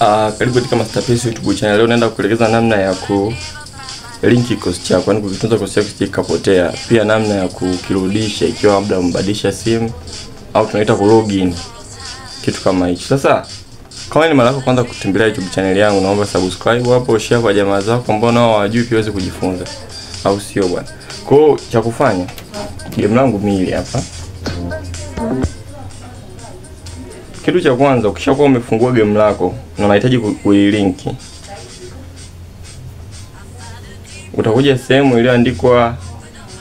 Karibu katika Masterpiece YouTube channel. Leo naenda kuelekeza namna ya ku link kikosi chako, yani kukitunza kikosi chako kikapotea. Pia namna ya kukirudisha ikiwa labda umbadilisha simu au tunaita ku login. Kitu kama hicho. Sasa kama ni mara yako kwanza kutembelea YouTube channel yangu, naomba subscribe hapo, share kwa jamaa zako ambao nao hawajui pia waweze kujifunza. Au sio bwana? Kwa hiyo cha kufanya, game langu mimi hapa. Kitu cha kwanza, ukishakuwa umefungua game lako na unahitaji kuilink, utakuja sehemu iliyoandikwa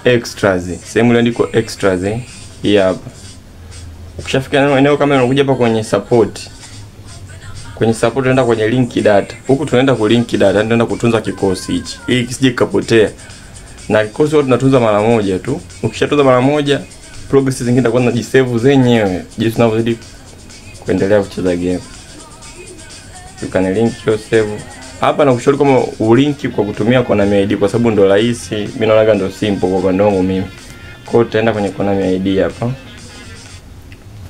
extras. Sehemu iliyoandikwa extras hii hapa. Ukishafika eneo kama unakuja hapa kwenye support. Kwenye support unaenda kwenye link data. Huku tunaenda ku link data, tunaenda kutunza kikosi hichi ili kisije kikapotea. Na kikosi wote tunatunza mara moja tu. Ukishatunza mara moja, progress zingine zitakuwa zinajisave zenyewe jinsi tunavyozidi kuendelea kucheza game. You can link your save. Hapa na kushauri kama ulinki kwa kutumia Konami ID kwa sababu ndo rahisi. Mimi naona ndo simple kwa upande wangu mimi. Kwa hiyo tutaenda kwenye Konami ID hapa.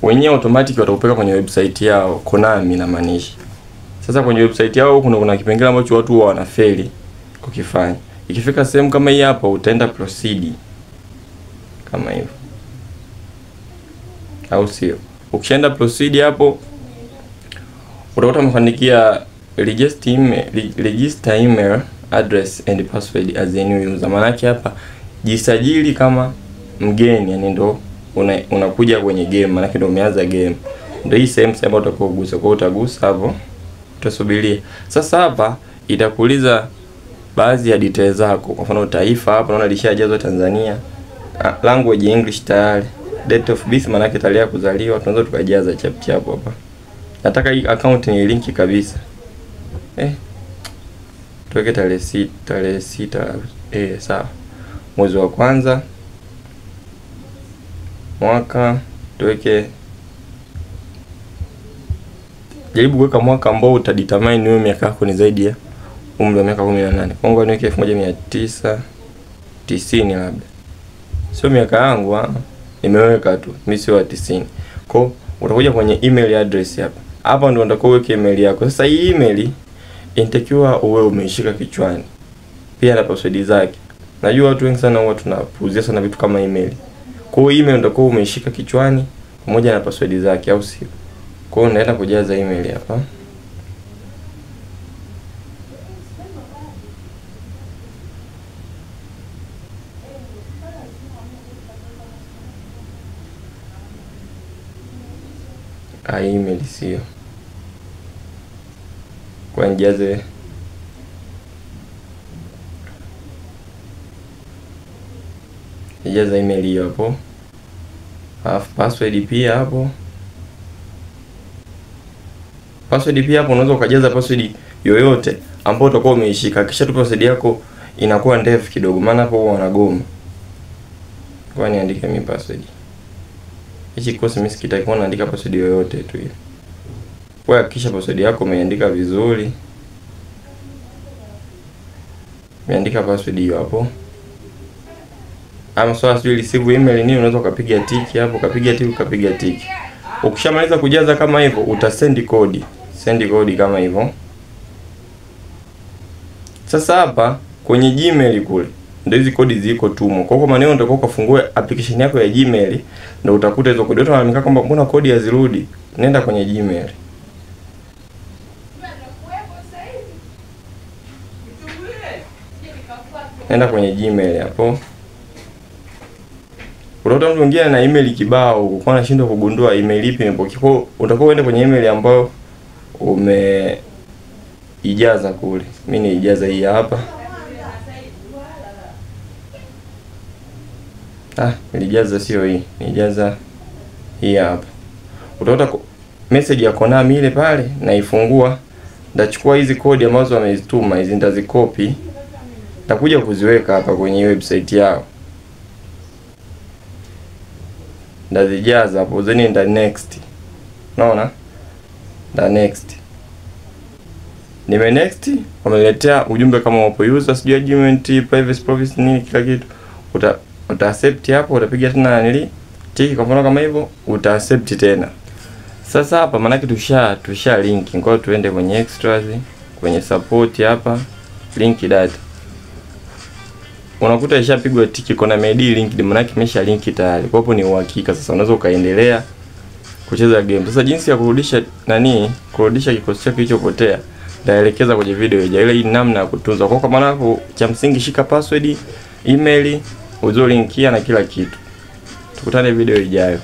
Wenyewe automatic watakupeleka kwenye website yao, Konami inamaanisha. Sasa kwenye website yao kuna kipengele ambacho watu huwa wanafeli kukifanya. Ikifika sehemu kama hii hapa utaenda proceed kama hivyo. Au sio? Ukishaenda proceed hapo utakuta mfanikia register email address and password as a new user. Maana yake hapa jisajili kama mgeni, yani ndo unakuja kwenye game, maana yake ndo umeanza game. Ndio hii sehemu ambayo utakogusa. Kwa hiyo utagusa hapo, utasubiria. Sasa hapa itakuuliza baadhi ya details zako. Kwa mfano taifa hapa naona lishajazwa Tanzania. Language English tayari. Date of birth maana yake tarehe ya kuzaliwa, tunaweza tukajaza chap hapa. Nataka hii account ni link kabisa. Tuweke tarehe 6 sawa. Mwezi wa kwanza mwaka, tuweke, jaribu kuweka mwaka ambao utadetermine wewe miaka yako ni zaidi ya umri wa miaka 18. Kwangu niweke 1990 labda. Sio miaka yangu nimeweka tu, mimi sio wa 90. Kwa utakuja kwenye email address hapa. Hapa ndio unataka uweke email yako. Sasa hii email inatakiwa uwe umeishika kichwani. Pia na password zake. Najua watu wengi sana huwa tunapuuzia sana vitu kama email. Kwa hiyo email ndio umeishika kichwani pamoja na password zake, au sio? Kwa hiyo unaenda kujaza email hapa. Email sio. Kwa nijaze email hiyo hapo. Password pia hapo. Password pia hapo unaweza ukajaza password yoyote ambayo utakuwa umeishika. Kisha tu password yako inakuwa ndefu kidogo, maana hapo huwa wanagoma. Kwa niandike mimi password. Hichi kosi mimi sikitakuwa naandika password yoyote tu ile. Kwa hakikisha password yako umeandika vizuri. Umeandika password hiyo hapo. Ama swala sio receive email nini, unaweza ukapiga tiki hapo, ukapiga tiki. Ukishamaliza kujaza kama hivyo, utasend code. Send code kama hivyo. Sasa hapa kwenye Gmail kule ndio hizo kodi ziko tumo. Kwa hiyo maneno ndio ukafungue application yako ya Gmail ndio utakuta hizo kodi. Utaona kwamba mbona kodi hazirudi? Nenda kwenye Gmail. Nenda kwenye Gmail hapo. Utakuta mtu mwingine na email kibao, uko unashindwa kugundua email ipi imepokea. Kwa hiyo utakuwa uende kwenye email ambayo umeijaza kule. Mimi niijaza hii hapa. Nilijaza sio hii. Nijaza hii hapa. Utakuta message ya Konami ile pale na ifungua. Ndachukua hizi kodi ambazo wamezituma, hizi ndazikopi. Nitakuja kuziweka hapa kwenye website yao. Ndazijaza hapo, then nda next. Unaona? Nda next. Next, wameletea ujumbe kama upo user sijui agreement, privacy nini kila kitu. Uta accept hapo, utapiga tena nili tiki kwa mfano kama hivyo, uta accept tena. Sasa hapa maana yake tusha link. Kwa hiyo tuende kwenye extras, kwenye support hapa, link data. Unakuta ishapigwa tiki kuna made linked, maana yake imesha link tayari. Kwa hapo ni uhakika sasa unaweza ukaendelea kucheza game. Sasa jinsi ya kurudisha kikosi chako kilichopotea naelekeza kwenye video ijayo, ile namna ya kutunza. Kwa maana hapo cha msingi shika password, email, uzo linkia na kila kitu. Tukutane video ijayo.